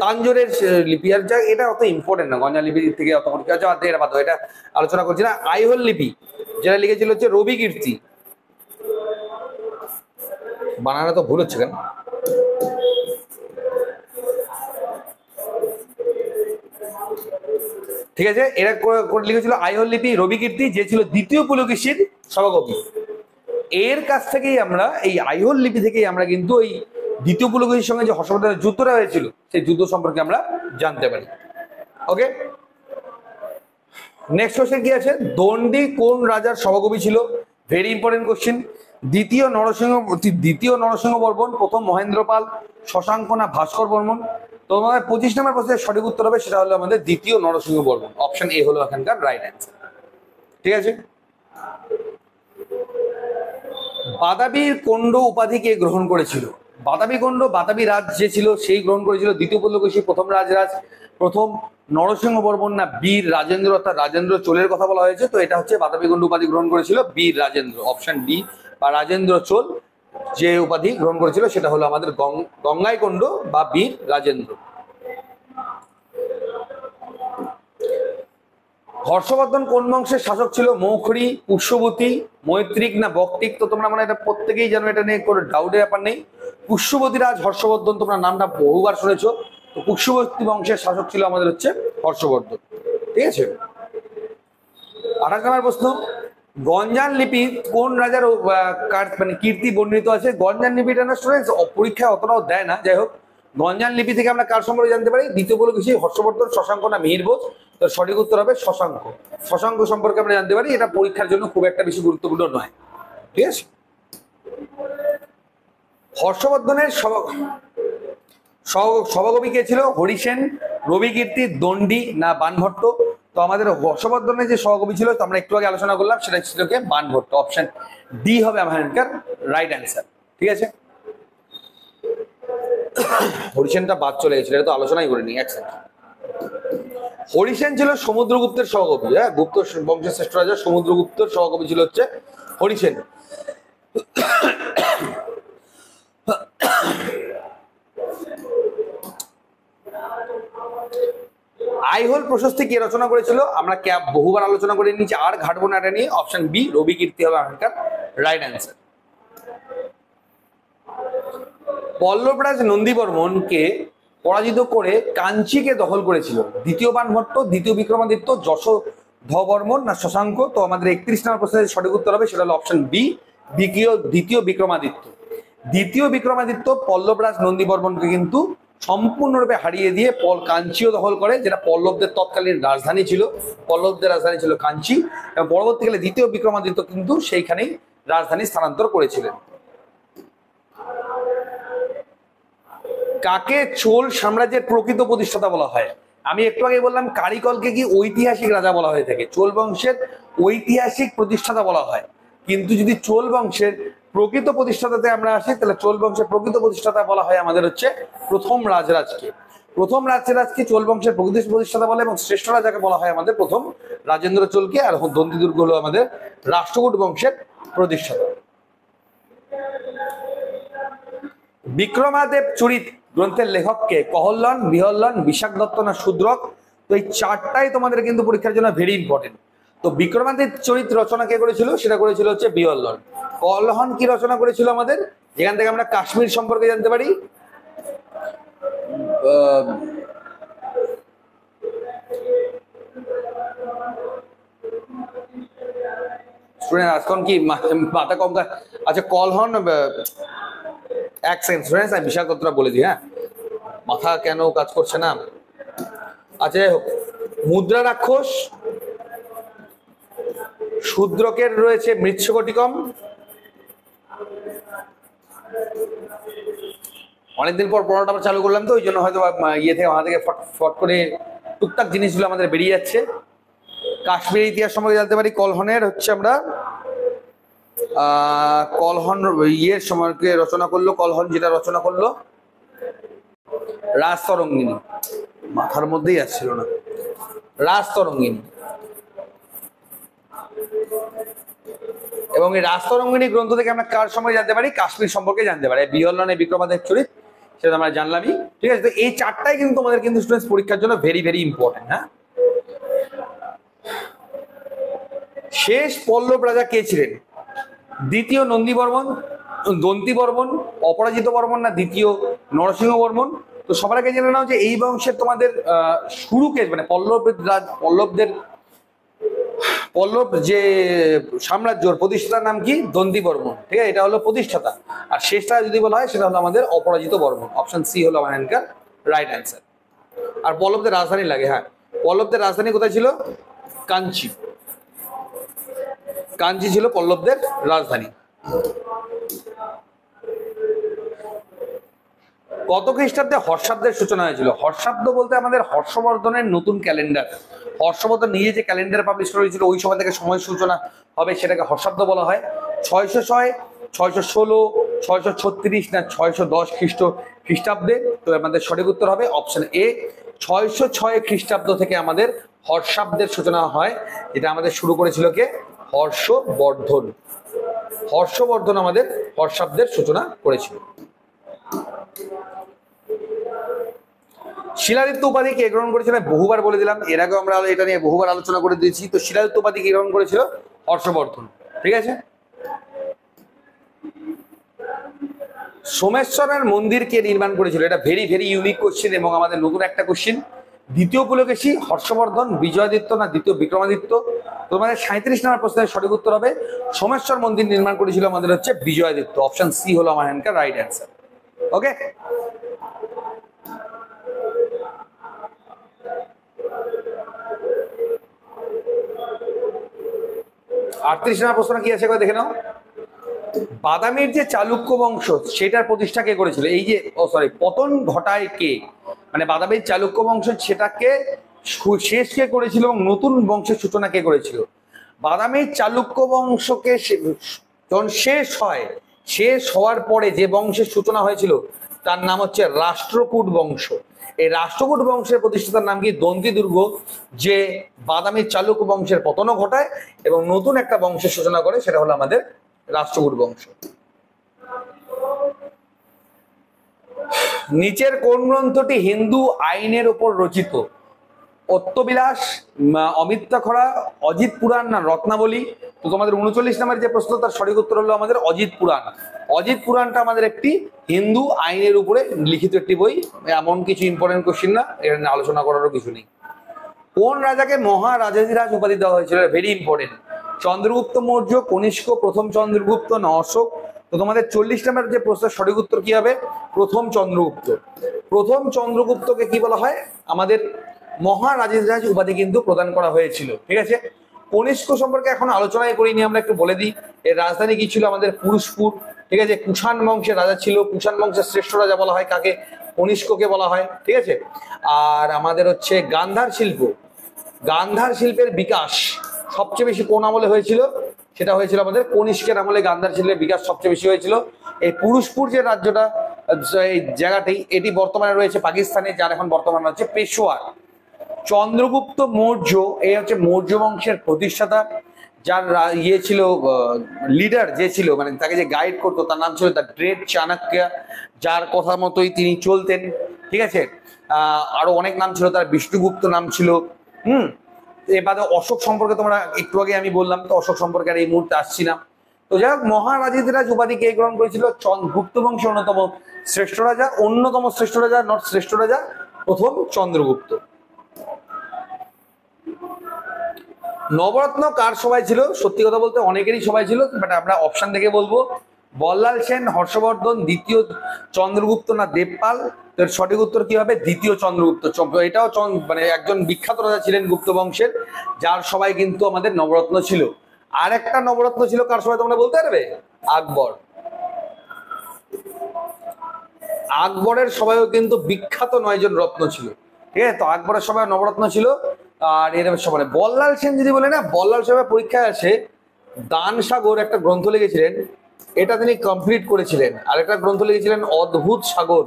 তাঞ্জোরের লিপি। আর যা, এটা অত ইম্পর্টেন্ট না, গঞ্জাম লিপি থেকে অত এটা বাদ, এটা আলোচনা করছি না। আইহোল লিপি যেটা লিখেছিল হচ্ছে রবি কীর্তি। বানানা তো ভুল হচ্ছে কেন? ঠিক আছে, এরা লিখেছিল আইহোল লিপি রবি কীর্তি, যে ছিল দ্বিতীয় পুলকেশীর সভাকবি। এর কাছ থেকেই আমরা, এই আইহোল লিপি থেকেই আমরা কিন্তু ওই দ্বিতীয় পুলকেশীর সঙ্গে যে হর্ষবর্ধনের যুদ্ধটা হয়েছিল সেই যুদ্ধ সম্পর্কে আমরা জানতে পারি। ওকে, নেক্সট কোশ্চেন কি আছে? দণ্ডী কোন রাজার সভাকবি ছিল? Very important question. দ্বিতীয় নরসিংহ বর্মন, প্রথম মহেন্দ্রপাল, শশাঙ্ক না ভাস্কর বর্মন? তোমাদের 25 নম্বর প্রশ্নের সঠিক উত্তর হবে সেটা হলো আমাদের দ্বিতীয় নরসিংহ বর্মন। অপশন এ হলো এখানকার রাইট অ্যান্সার। ঠিক আছে, বাদাবীর কোন্ড উপাধি কে গ্রহণ করেছিল? বাদাবী কোন্ড, বাদাবী রাজ যে ছিল সেই গ্রহণ করেছিল। দ্বিতীয় পুলকেশী, প্রথম রাজরাজ, প্রথম নরসিংহ বর্মন না বীর রাজেন্দ্র, অর্থাৎ রাজেন্দ্র চোলের কথা বলা হয়েছে, তো এটা হচ্ছে বাদাবী কোন্ড উপাধি গ্রহণ করেছিল বীর রাজেন্দ্র। অপশন ডি, বা রাজেন্দ্র চোল যে উপাধি গ্রহণ করেছিল সেটা হলো আমাদের গঙ্গাইকোন্ড বা বীর রাজেন্দ্র। হর্ষবর্ধন কোন বংশের শাসক ছিল? মৌখরী, পুষ্যবতী, মৈত্রিক না বক্তিক? তো তোমরা মানে এটা প্রত্যেকেই জানো, এটা নিয়ে কোনো ডাউটের ব্যাপার নেই। পুষ্যবতী রাজ হর্ষবর্ধন, তোমরা নামটা বহুবার শুনেছো। তো পুষ্যবতী বংশের শাসক ছিল আমাদের হচ্ছে হর্ষবর্ধন। ঠিক আছে, 28 নম্বর প্রশ্ন, গঞ্জাম লিপি কোন রাজার মানে কীর্তি বর্ণিত আছে? গঞ্জাম লিপিটা না স্টুডেন্টস পরীক্ষায় অতটাও দেয় না, যাই হোক। গঞ্জাম লিপি থেকে আমরা কার সম্পর্কে জানতে পারি? দ্বিতীয় পুলকেশী, হর্ষবর্ধন, শশাঙ্ক না মিহির বোস? তো সঠিক উত্তর হবে শশাঙ্ক। শশাঙ্ক সম্পর্কে আমরা জানতে পারি, এটা পরীক্ষার জন্য খুব একটা বেশি গুরুত্বপূর্ণ নয়। ঠিক আছে, হর্ষবর্ধনের সভাকবি কে ছিল? হরিসেন, রবি কীর্তি, দণ্ডী না বাণভট্ট? তো আমাদের হর্ষবর্ধনের যে সভাকবি ছিল, তো আমরা একটু আগে আলোচনা করলাম, সেটা ছিল কে? বাণভট্ট। অপশন ডি হবে আমাদের রাইট অ্যান্সার। ঠিক আছে, হরিসেনটা বাদ চলে গেছিল, এটা তো আলোচনাই করিনি। এক সেকেন্ড, হরিসেন ছিল সমুদ্রগুপ্তের সভাকবি। হ্যাঁ, গুপ্ত বংশের শ্রেষ্ঠ রাজা সমুদ্রগুপ্তের সভাকবি ছিল হচ্ছে হরিসেন। আইহোল প্রশস্তি কে রচনা করেছিল? আমরা বহুবার আলোচনা করে নিয়েছি, আর ঘাটবো না এটা নিয়ে। অপশন বি, রবি কীর্তি হবে আমাদের রাইট অ্যান্সার। পল্লবরাজ নন্দীবর্মনকে পরাজিত করে কাঞ্চিকে দখল করেছিল দ্বিতীয় বাণভট্ট, দ্বিতীয় বিক্রমাদিত্য, যশোধবর্মন না শশাঙ্ক? তো আমাদের 31 নম্বর প্রশ্নের সঠিক উত্তর হবে সেটা হলো অপশন বি, দ্বিতীয় বিক্রমাদিত্য। দ্বিতীয় বিক্রমাদিত্য পল্লবরাজ নন্দীবর্মনকে কিন্তু সম্পূর্ণরূপে হারিয়ে দিয়ে কাঞ্চিও দখল করে, যেটা পল্লবদের তৎকালীন রাজধানী ছিল। পল্লবদের রাজধানী ছিল কাঞ্চি, এবং পরবর্তীকালে দ্বিতীয় বিক্রমাদিত্য কিন্তু সেইখানেই রাজধানী স্থানান্তর করেছিলেন। কাকে চোল সাম্রাজ্যের প্রকৃত প্রতিষ্ঠাতা বলা হয়? আমি একটু আগে বললাম কারিকলকে কি ঐতিহাসিক রাজা বলা হয়ে থাকে, চোল বংশের ঐতিহাসিক প্রতিষ্ঠাতা বলা হয়। কিন্তু যদি চোল বংশের প্রকৃত প্রতিষ্ঠাতাতে আমরা আসি, তাহলে চোল বংশের প্রকৃত প্রতিষ্ঠাতা বলা হয় আমাদের হচ্ছে প্রথম রাজরাজকে। প্রথম রাজরাজকে চোল বংশের প্রকৃত প্রতিষ্ঠাতা বলে, এবং শ্রেষ্ঠ রাজাকে বলা হয় আমাদের প্রথম রাজেন্দ্র চোলকে। আর দন্তিদুর্গ হলো আমাদের রাষ্ট্রকূট বংশের প্রতিষ্ঠাতা। বিক্রমাদেব চরিত গ্রন্থের লেখককে? কহল্লন, বিহল্লন, বিশাখ দত্ত না শূদ্রক? তো এই চারটাই তোমাদের কিন্তু পরীক্ষার জন্য ভেরি ইম্পর্টেন্ট। তো বিক্রমাদিত্য চরিত রচনা কে করেছিল? সেটা করেছিল হচ্ছে বিহল্লন। কহল্লন কি রচনা করেছিল আমাদের? যেখান থেকে আমরা কাশ্মীর সম্পর্কে জানতে পারি। স্টুডেন্ট আজকাল কি মাথা কম? আচ্ছা কলহন, এক সেকেন্ড স্টুডেন্টস, আমি বিশাখ দত্তটা বলে দিই। হ্যাঁ, মাথা কেন কাজ করছে না। আচ্ছা যাই হোক, মুদ্রা রাক্ষস, শূদ্রকের রয়েছে মৃৎশকটিকম। অনেকদিন পর পড়াটা চালু করলাম, তো ওই জন্য হয়তো ইয়ে থেকে আমাদের থেকে ফট করে টুকটাক জিনিসগুলো আমাদের বেরিয়ে যাচ্ছে। কাশ্মীর ইতিহাস সম্পর্কে জানতে পারি। কলহনের হচ্ছে আমরা কলহন ইয়ের সম্পর্কে রচনা করলো, কলহন যেটা রচনা করলো রাজতরঙ্গিনী, মাথার মধ্যেই আসছিল না, রাজতরঙ্গিনী। এবং এই রাজতরঙ্গিনী গ্রন্থ থেকে আমরা কার সম্পর্কে জানতে পারি? কাশ্মীর সম্পর্কে জানতে পারি। বিহল্লনে বিক্রমাদিত্য চরিত, সেটা আমরা জানলামই। ঠিক আছে, তো এই চারটাই কিন্তু তোমাদের কিন্তু স্টুডেন্টস পরীক্ষার জন্য ভেরি ভেরি ইম্পর্টেন্ট। হ্যাঁ, শেষ পল্লব রাজা কে ছিলেন? দ্বিতীয় নন্দী বর্মন, দন্তী বর্মন, অপরাজিত বর্মন না দ্বিতীয় নরসিংহ বর্মন? তো সবার আগে জেনে নাও যে এই বংশের তোমাদের শুরুকে, মানে পল্লব যে সাম্রাজ্যর প্রতিষ্ঠাতার নাম কি? দন্তী বর্মন। ঠিক আছে, এটা হলো প্রতিষ্ঠাতা। আর শেষটা যদি বলা হয় সেটা হলো আমাদের অপরাজিত বর্মন। অপশন সি হলো আমার এখানকার রাইট অ্যান্সার। আর পল্লবদের রাজধানী লাগে, হ্যাঁ, পল্লবদের রাজধানী কোথায় ছিল? কাঞ্চি। কাঞ্চি ছিল পল্লবদের রাজধানী। কত খ্রিস্টাব্দে হর্ষাব্দের সূচনা হয়েছিল? হর্ষাব্দ বলতে আমাদের হর্ষবর্ধনের নতুন ক্যালেন্ডার। হর্ষবর্ধন নিজে যে ক্যালেন্ডার পাবলিশ করেছিল, ওই সময় থেকে সময় সূচনা হবে, সেটাকে হর্ষাব্দ বলা হয়। 606, 616, 636 না 610 খ্রিস্টাব্দে? তো আমাদের সঠিক উত্তর হবে অপশন এ, 606 খ্রিস্টাব্দ থেকে আমাদের হর্ষাব্দের সূচনা হয়। এটা আমাদের শুরু করেছিল কে? হর্ষবর্ধন। হর্ষবর্ধন আমাদের হর্ষাব্দের সূচনা করেছিল। শিলাদিত্য উপাধি কে গ্রহণ করেছিল? বহুবার বলে দিলাম, এর আগে আমরা এটা নিয়ে বহুবার আলোচনা করে দিয়েছি। তো শিলাদিত্য উপাধি কে গ্রহণ করেছিল? হর্ষবর্ধন। ঠিক আছে। সোমেশ্বরের মন্দির কে নির্মাণ করেছিল? এটা ভেরি ভেরি ইউনিক কোশ্চেন এবং আমাদের নতুন একটা কোশ্চেন। দ্বিতীয় পুলকেশী, হর্ষবর্ধন, বিজয়াদিত্য না দ্বিতীয় বিক্রমাদিত্য? তোমাদের 37 নম্বর প্রশ্নের সঠিক উত্তর হবে সোমেশ্বর মন্দির নির্মাণ করেছিল আমাদের হচ্ছে বিজয়াদিত্য। অপশন সি হলো আমার এখানকার রাইট অ্যান্সার। ওকে, আটত্রিশ নম্বর প্রশ্ন কি আছে দেখে নাও। বাদামির যে চালুক্য বংশ, সেটার প্রতিষ্ঠা কে করেছিল? এই যে পতন ঘটায় কে? মানে বাদামির চালুক্য বংশ সেটাকে শেষ কে করেছিল এবং নতুন বংশের সূচনা কে করেছিল? বাদামির চালুক্য বংশকে যখন শেষ হওয়ার পরে যে বংশের সূচনা হয়েছিল তার নাম হচ্ছে রাষ্ট্রকূট বংশ। এই রাষ্ট্রকূট বংশের প্রতিষ্ঠাতার নাম কি? দন্তিদুর্গ, যে বাদামির চালুক্য বংশের পতনও ঘটায় এবং নতুন একটা বংশের সূচনা করে, সেটা হলো আমাদের রাষ্ট্রকূট বংশ। নিচের কোন গ্রন্থটি হিন্দু আইনের উপর রচিত? অত্তবিলাস, অমিত্রাখরা, অজিত পুরাণ না রত্নাবলী? তো তোমাদের 39 নম্বরের যে প্রশ্ন, তার সঠিক উত্তর হলো আমাদের অজিত পুরাণ। অজিত পুরাণটা আমাদের একটি হিন্দু আইনের উপরে লিখিত একটি বই। এমন কিছু ইম্পর্টেন্ট কোশ্চেন না, এখানে আলোচনা করারও কিছু নেই। কোন রাজাকে মহারাজাধিরাজ উপাধি দেওয়া হয়েছিল? Very important. চন্দ্রগুপ্ত মৌর্য, কনিষ্ক, প্রথম চন্দ্রগুপ্ত না অশোক? তো তোমাদের 40 নম্বরের যে প্রশ্নের সঠিক উত্তর কি হবে? প্রথম চন্দ্রগুপ্ত। প্রথম চন্দ্রগুপ্তকে কি বলা হয়? আমাদের মহারাজাধিরাজ উপাধি কিন্তু প্রদান করা হয়েছিল। ঠিক আছে, কনিষ্ক সম্পর্কে এখন আলোচনাই করিনি, আমরা একটু বলে দিই। এর রাজধানী কি ছিল? আমাদের পুরুষপুর। ঠিক আছে, কুষাণ বংশের রাজা ছিল। কুষাণ বংশের শ্রেষ্ঠ রাজা বলা হয় কাকে? কনিষ্ককে বলা হয়। ঠিক আছে, আর আমাদের হচ্ছে গান্ধার শিল্প, গান্ধার শিল্পের বিকাশ সবচেয়ে বেশি কোন আমলে হয়েছিল? সেটা হয়েছিল আমাদের কনিষ্কের আমলে। গান্ধার শিল্পের বিকাশ সবচেয়ে বেশি হয়েছিল। এই পুরুষপুর যে রাজ্যটা, এই জায়গাটি, এটি বর্তমানে রয়েছে পাকিস্তানে, যার এখন বর্তমানে হচ্ছে পেশোয়ার। চন্দ্রগুপ্ত মৌর্য, এই হচ্ছে মৌর্য বংশের প্রতিষ্ঠাতা, যার ইয়ে ছিল, লিডার যে ছিল, মানে তাকে যে গাইড করতো, তার নাম ছিল দ্য গ্রেট চাণক্য, যার কথা মতোই তিনি চলতেন। ঠিক আছে, আরো অনেক নাম ছিল তার, বিষ্ণুগুপ্ত নাম ছিল। এবারে অশোক সম্পর্কে তোমরা একটু আগে আমি বললাম, তো অশোক সম্পর্কে আর এই মুহূর্তে আসছি না। তো যাই হোক, মহারাজিরাজ উপাধি কে গ্রহণ করেছিল? গুপ্ত বংশের অন্যতম শ্রেষ্ঠ রাজা, অন্যতম শ্রেষ্ঠ রাজা, নট শ্রেষ্ঠ রাজা, প্রথম চন্দ্রগুপ্ত। নবরত্ন কার সবাই ছিল? সত্যি কথা বলতে অনেকেরই সবাই ছিল, বাট আমরা অপশন থেকে বলবো। বল্লাল সেন, হর্ষবর্ধন, দ্বিতীয় চন্দ্রগুপ্ত না দেবপাল? এর সঠিক উত্তর কি হবে? দ্বিতীয় চন্দ্রগুপ্ত। এটাও মানে একজন বিখ্যাত রাজা ছিলেন গুপ্ত বংশের, যার সবাই কিন্তু আমাদের নবরত্ন ছিল। আর একটা নবরত্ন ছিল কার সবাই তোমরা বলতে পারবে? আকবর। আকবরের সবাইও কিন্তু বিখ্যাত 9 জন রত্ন ছিল। ঠিক আছে, তো আকবরের সবাই নবরত্ন ছিল। আর এরকম সবাই বল্লাল সেন যদি বলে না, বল্লাল সবাই পরীক্ষায় আসে দান সাগর একটা গ্রন্থ লিখেছিলেন, এটা তিনি কমপ্লিট করেছিলেন। আর একটা গ্রন্থ লিখেছিলেন অদ্ভুত সাগর,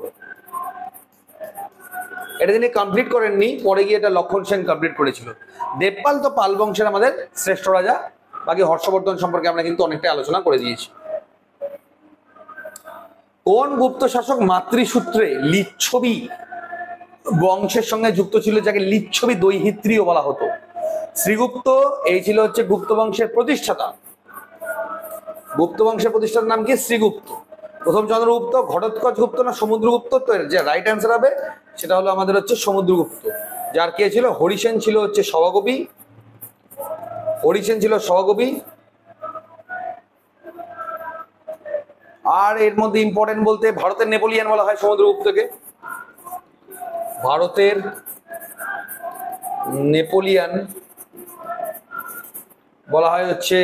এটা তিনি কমপ্লিট করেননি, পরে গিয়ে এটা লক্ষণ সেন কমপ্লিট করেছিল। দেবপাল তো পাল বংশের আমাদের শ্রেষ্ঠ রাজা। বাকি হর্ষবর্ধন সম্পর্কে আমরা কিন্তু অনেকটাই আলোচনা করে দিয়েছি। কোন গুপ্ত শাসক মাতৃসূত্রে লিচ্ছবি বংশের সঙ্গে যুক্ত ছিল, যাকে লিচ্ছবি দৈহিত্রীও বলা হতো? শ্রীগুপ্ত, এই ছিল হচ্ছে গুপ্ত বংশের প্রতিষ্ঠাতা। গুপ্ত বংশের প্রতিষ্ঠাতার নাম কি? শ্রীগুপ্ত। প্রথম চন্দ্রগুপ্ত, ঘটোৎকচ গুপ্ত না সমুদ্রগুপ্ত? তো যে রাইট অ্যান্সার হবে সেটা হলো আমাদের হচ্ছে সমুদ্রগুপ্ত। যার কে ছিল? হরিসেন ছিল হচ্ছে সভাকবি, হরিসেন ছিল সভাকবি। আর এর মধ্যে ইম্পর্টেন্ট বলতে ভারতের নেপোলিয়ান বলা হয় সমুদ্রগুপ্তকে। ভারতের নেপোলিয়ান বলা হয় হচ্ছে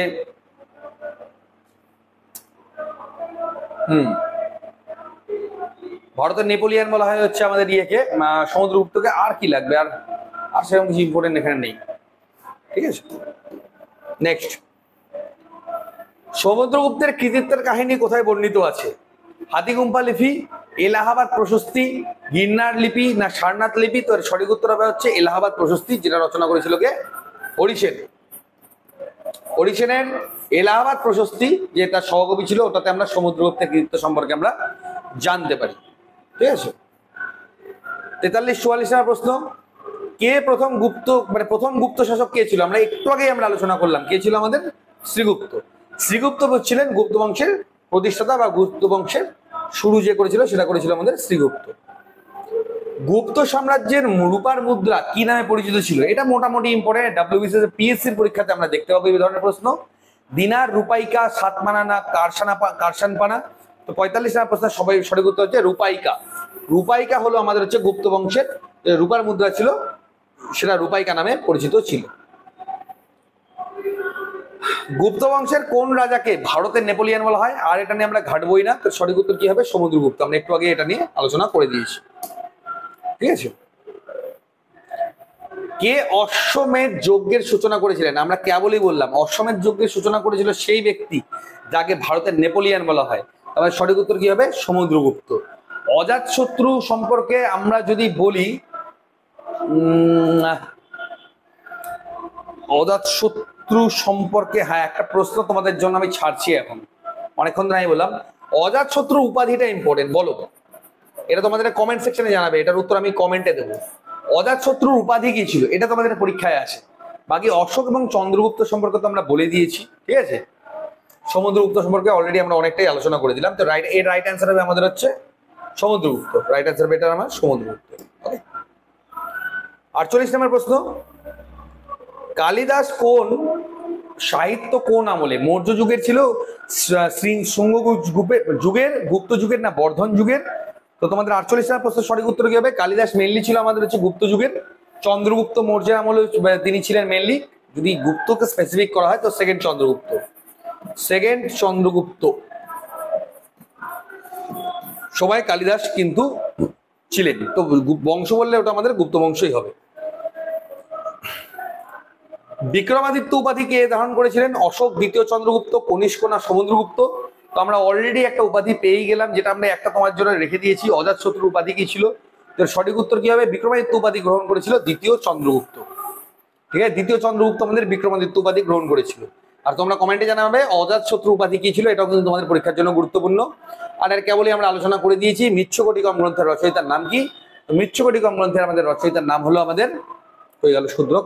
ভারতের নেপোলিয়ান বলা হয় হচ্ছে আমাদের ইয়েকে, সমুদ্রগুপ্তকে। আর কি লাগবে? আর সেরকম কিছু ইম্পর্টেন্ট এখানে নেই। ঠিক আছে, নেক্সট। সমুদ্রগুপ্তের কৃতিত্বের কাহিনী কোথায় বর্ণিত আছে? হাতিগুম্পা লিপি, এলাহাবাদ প্রশস্তি, গিরনার লিপি না সারনাথ লিপি? তো এর সঠিক উত্তর হবে হচ্ছে এলাহাবাদ প্রশস্তি, যেটা রচনা করেছিল কে? হরিসেন। হরিসেনের এলাহাবাদ প্রশস্তি, যেটা সহকবি ছিল, ওটাতে আমরা সমুদ্রগুপ্তের কৃতিত্ব সম্পর্কে আমরা জানতে পারি। ঠিক আছে, 43-44 নম্বর প্রশ্ন। কে প্রথম গুপ্ত, মানে প্রথম গুপ্ত শাসক কে ছিল? আমরা একটু আগেই আমরা আলোচনা করলাম, কে ছিল আমাদের? শ্রীগুপ্ত। শ্রীগুপ্ত ছিলেন গুপ্ত বংশের প্রতিষ্ঠাতা, বা গুপ্ত বংশের শুরু যে করেছিল সেটা করেছিল আমাদের শ্রীগুপ্ত। গুপ্ত সাম্রাজ্যের রূপার মুদ্রা কি নামে পরিচিত ছিল? এটা মোটামুটি ইম্পর্টেন্ট, ডাব্লিউবিসিএস পিএসসির পরীক্ষাতে আমরা দেখতে পাবো এই ধরনের প্রশ্ন। দিনার, রূপাইকা, সাতমানা না কারসানপানা? তো 45 নম্বর প্রশ্ন সবাই সঠিক উত্তর হচ্ছে রূপাইকা। রূপাইকা হলো আমাদের হচ্ছে গুপ্ত বংশের রূপার মুদ্রা ছিল, সেটা রূপাইকা নামে পরিচিত ছিল। গুপ্ত বংশের কোন রাজাকে ভারতের নেপোলিয়ান বলা হয়? আর এটা নিয়ে আমরা ঘাটবই না, তো সঠিক উত্তর কি হবে? সমুদ্রগুপ্ত। আমরা একটু আগে এটা নিয়ে আলোচনা করে দিয়েছি। ঠিক আছে, কে অশ্বমেধ যজ্ঞের সূচনা করেছিলেন? আমরা কেবলই বললাম অশ্বমেধ যজ্ঞের সূচনা করেছিল সেই ব্যক্তি যাকে ভারতের নেপোলিয়ান বলা হয়। তাহলে সঠিক উত্তর কি হবে? সমুদ্রগুপ্ত। অজাতশত্রু সম্পর্কে আমরা যদি বলি, অজাতশত্রু সম্পর্কে হ্যাঁ একটা প্রশ্ন তোমাদের জন্য আমি ছাড়ছি এখন, অনেকক্ষণ ধরে আমি বললাম। অজাতশত্রু উপাধিটা ইম্পর্টেন্ট, বলো। এটা তোমাদের কমেন্ট সেকশনে জানাবে, এটার উত্তর আমি কমেন্টে দেবো। অজাতশত্রুর উপাধি কি ছিল? এটা তোমাদের পরীক্ষায় আসে। বাকি অশোক এবং চন্দ্রগুপ্ত সম্পর্কে তো আমরা বলে দিয়েছি। ঠিক আছে, সমুদ্রগুপ্ত সম্পর্কে অলরেডি আমরা অনেকটাই আলোচনা করে দিলাম। তো রাইট অ্যান্সার হবে আমাদের হচ্ছে সমুদ্রগুপ্ত। রাইট অ্যান্সার হবে এটা আমার সমুদ্রগুপ্ত। ওকে, 48 নম্বর প্রশ্ন। কালিদাস কোন সাহিত্য কোন আমলে? মৌর্য যুগের ছিল, শুঙ্গ যুগের, গুপ্ত যুগের না বর্ধন যুগের? তো তোমাদের 48 নম্বর প্রশ্নের সঠিক উত্তর কি হবে? কালিদাস মেনলি ছিল আমাদের হচ্ছে গুপ্ত যুগের। চন্দ্রগুপ্ত মৌর্যের আমলে তিনি ছিলেন মেনলি যদি গুপ্তকে স্পেসিফিক করা হয় তো সেকেন্ড চন্দ্রগুপ্ত। সেকেন্ড চন্দ্রগুপ্ত। সবাই কালিদাস কিন্তু ছিলেন, তো বংশ বললে ওটা আমাদের গুপ্ত বংশই হবে। বিক্রমাদিত্য উপাধি কে ধারণ করেছিলেন? অশোক, দ্বিতীয় চন্দ্রগুপ্ত, কনিষ্ক না সমুদ্রগুপ্ত? তো আমরা অলরেডি একটা উপাধি পেয়ে গেলাম, যেটা আমরা একটা তোমার জন্য রেখে দিয়েছি। অজাতশত্রুর উপাধি কি ছিল? তো সঠিক উত্তর কি হবে? বিক্রমাদিত্য উপাধি গ্রহণ করেছিল দ্বিতীয় চন্দ্রগুপ্ত। ঠিক আছে, দ্বিতীয় চন্দ্রগুপ্ত আমাদের বিক্রমাদিত্য উপাধি গ্রহণ করেছিল। আর তোমরা কমেন্টে জানাবে অজাতশত্রু উপাধি কি ছিল, এটাও কিন্তু তোমাদের পরীক্ষার জন্য গুরুত্বপূর্ণ। আর এর কেবলই আমরা আলোচনা করে দিয়েছি। মৃচ্ছকটিকম গ্রন্থের রচয়িতার নাম কি? মৃচ্ছকটিকম গ্রন্থের আমাদের রচয়িতার নাম হলো আমাদের, হয়ে গেল শূদ্রক,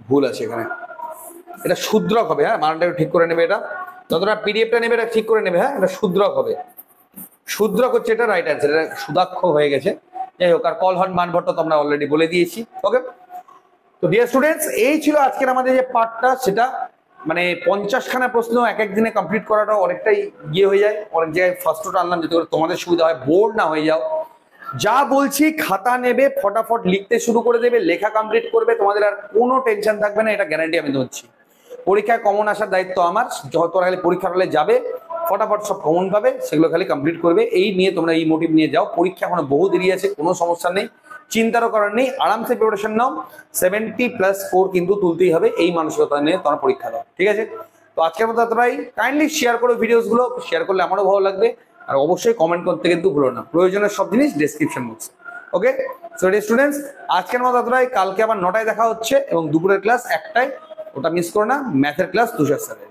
ভুল আছে এখানে, এটা শূদ্রক হবে। হ্যাঁ, মানটা ঠিক করে নেবে, এটা যতটা পিডিএফটা নেবে এটা ঠিক করে নেবে। হ্যাঁ, এটা শূদ্রক হবে। শূদ্রক হচ্ছে এটা রাইট অ্যান্সার, এটা সুদাক্ষ হয়ে গেছে। যাই হোক, আর কলহন বানভট্ট তো আমরা অলরেডি বলে দিয়েছি। ওকে, তো ডিয়ার স্টুডেন্টস, এই ছিল আজকের আমাদের যে পার্টটা, সেটা মানে 50খানা প্রশ্ন এক এক দিনে কমপ্লিট করাটা অনেকটাই ইয়ে হয়ে যায়। অনেক জায়গায় ফার্স্টটা আনলাম যাতে করে তোমাদের সুবিধা হয়, বোর না হয়ে যাও। যা বলছি খাতা নেবে, ফটাফট লিখতে শুরু করে দেবে, লেখা কমপ্লিট করবে, তোমাদের আর কোনো টেনশন থাকবে না, এটা গ্যারান্টি আমি দিচ্ছি। পরীক্ষায় কমন আসার দায়িত্ব আমার। যত খালি পরীক্ষার হলে যাবে, ফটাফট সব কমন পাবে, সেগুলো খালি কমপ্লিট করবে। এই নিয়ে তোমরা এই মোটিভ নিয়ে যাও। পরীক্ষা এখনো বহু দেরি আছে, কোনো সমস্যা নেই, চিন্তারও করার নেই, আরামসে প্রিপারেশন নাও। 70+ স্কোর কিন্তু তুলতেই হবে, এই মানসিকতা নিয়ে তোমরা পরীক্ষা দাও। ঠিক আছে, তো আজকের মতো এতটাই। কাইন্ডলি শেয়ার করো ভিডিওসগুলো, শেয়ার করলে আমারও ভালো লাগবে। আর অবশ্যই কমেন্ট করতে কিন্তু ভুলো না, প্রয়োজনের সব জিনিস ডেসক্রিপশন বক্সে। ওকে, সো স্টুডেন্টস, আজকের মতো এতটাই। কালকে আবার 9টায় দেখা হচ্ছে এবং দুপুরের ক্লাস 1টায়, ওটা মিস করো না, ম্যাথের ক্লাস তুষার স্যারের।